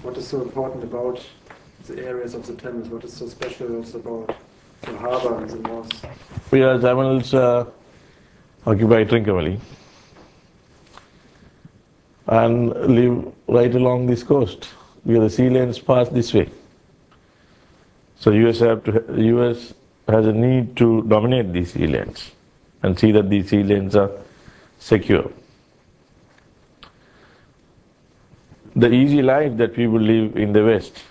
What is so important about the areas of the Tamils? What is so special also about the harbor and the north? We are Tamils occupy Trincomalee and live right along this coast where the sea lanes pass this way. So US has a need to dominate these sea lanes and see that these sea lanes are secure. The easy life that people live in the West,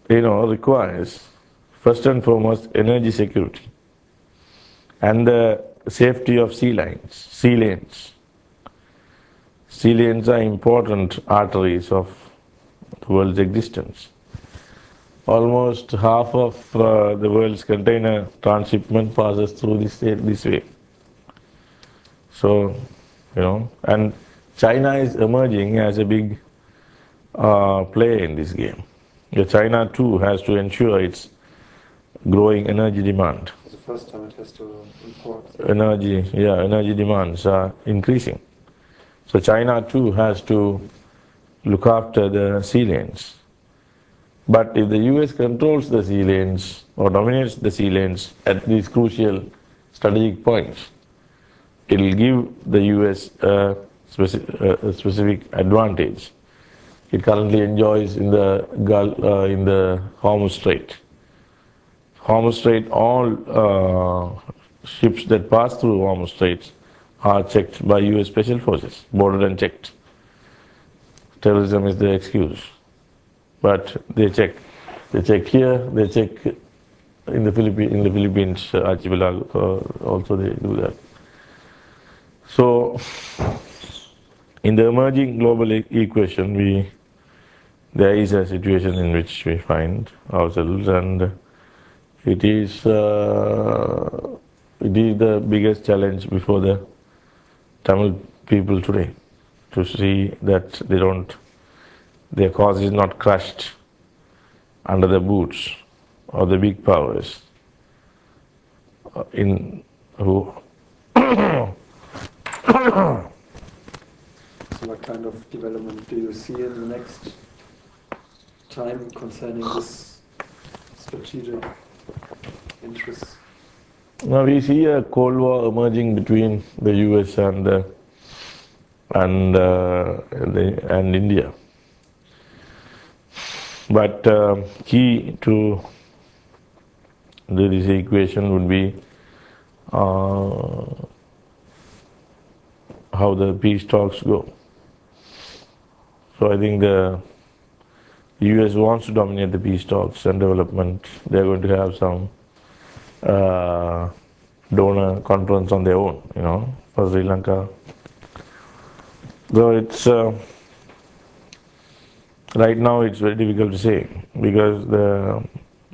requires first and foremost energy security and the safety of sea lanes. Sea lanes are important arteries of the world's existence. Almost half of the world's container transshipment passes through this way. So, and China is emerging as a big player in this game. China too has to ensure its growing energy demand. For the first time it has to import. Energy demands are increasing. So China too has to look after the sea lanes. But if the US controls the sea lanes or dominates the sea lanes at these crucial strategic points, it will give the US a specific advantage. It currently enjoys in the Hormuz Strait. Hormuz Strait, all ships that pass through Hormuz Strait are checked by US Special Forces, boarded and checked. Terrorism is the excuse. But they check here, they check in the Philippines archipelago, also they do that. So, in the emerging global equation, there is a situation in which we find ourselves, and it is the biggest challenge before the Tamil people today, to see that their cause is not crushed under the boots of the big powers who So what kind of development do you see in the next time concerning this strategic interests? Now we see a Cold War emerging between the US and India. But key to this equation would be how the peace talks go. So I think the US wants to dominate the peace talks and development. They're going to have some donor conference on their own, for Sri Lanka. Though it's right now it's very difficult to say, because the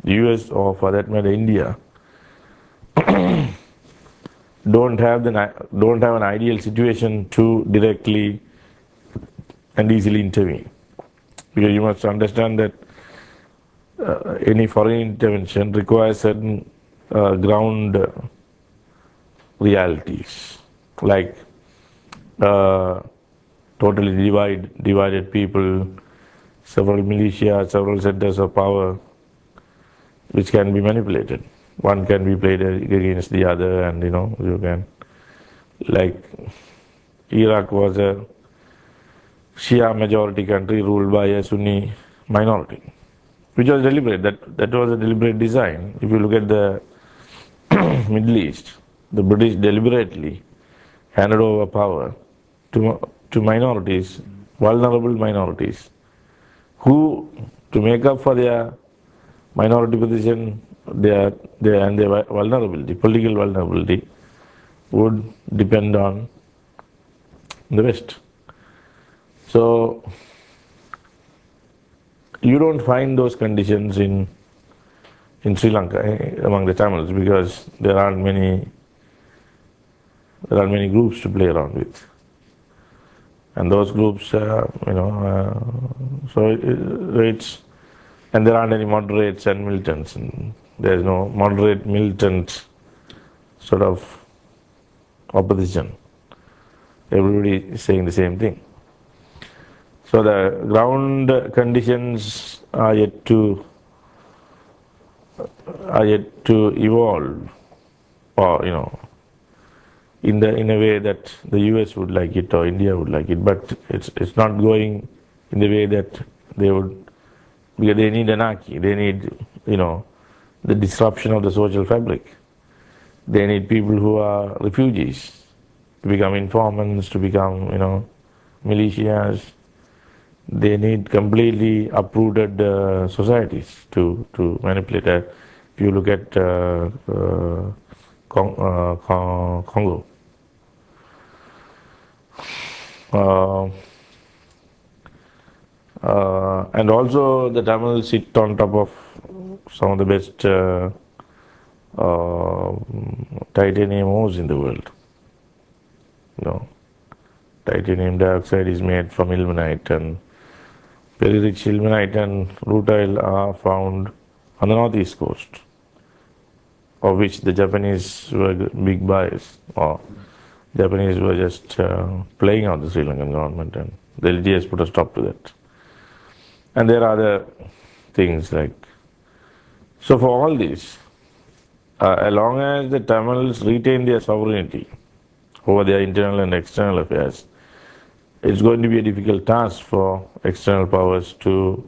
US, or for that matter India, don't have an ideal situation to directly and easily intervene. Because you must understand that any foreign intervention requires certain ground realities, like totally divided people, several militia, several centers of power, which can be manipulated. One can be played against the other, and you can, like Iraq was a Shia majority country ruled by a Sunni minority, which was deliberate. That was a deliberate design. If you look at the Middle East, the British deliberately handed over power to minorities, vulnerable minorities, who, to make up for their minority position, their vulnerability, political vulnerability, would depend on the West. So you don't find those conditions in Sri Lanka among the Tamils, because there aren't many groups to play around with, and those groups, so it's, and there aren't any moderates and militants, and there's no moderate militant sort of opposition. Everybody is saying the same thing. So the ground conditions are yet to evolve, or in a way that the US would like it or India would like it, but it's not going in the way that they would, because they need anarchy, they need the disruption of the social fabric. They need people who are refugees to become informants, to become militias. They need completely uprooted societies to manipulate that. If you look at Congo, and also the Tamils sit on top of some of the best titanium ores in the world. Titanium dioxide is made from ilmenite, and very rich ilmenite and rutile are found on the northeast coast, of which the Japanese were big buyers, or Japanese were just playing out the Sri Lankan government, and the LGS put a stop to that. And there are other things like, so for all this, as long as the Tamils retain their sovereignty over their internal and external affairs, it's going to be a difficult task for external powers to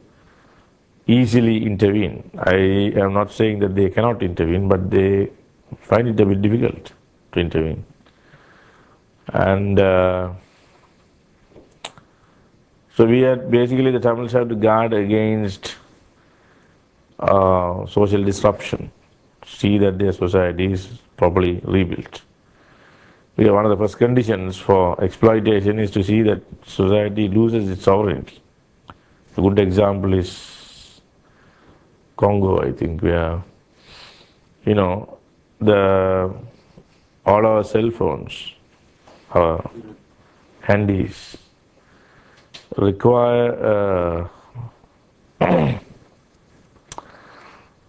easily intervene. I am not saying that they cannot intervene, but they find it a bit difficult to intervene. And so basically the Tamils have to guard against social disruption, see that their society is properly rebuilt. Because one of the first conditions for exploitation is to see that society loses its sovereignty. A good example is Congo, I think, where all our cell phones, our handies, require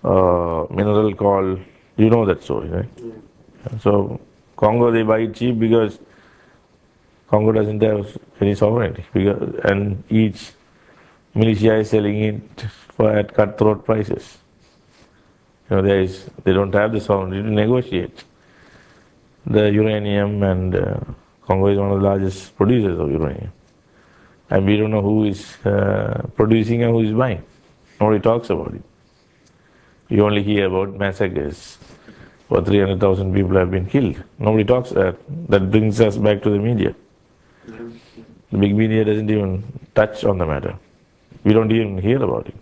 mineral called, you know that story, right? Yeah. So Congo, they buy it cheap because Congo doesn't have any sovereignty, and each militia is selling it at cutthroat prices. They don't have the sovereignty to negotiate the uranium, and Congo is one of the largest producers of uranium. And we don't know who is producing and who is buying. Nobody talks about it. You only hear about massacres where 300,000 people have been killed. Nobody talks that. That brings us back to the media. The big media doesn't even touch on the matter. We don't even hear about it.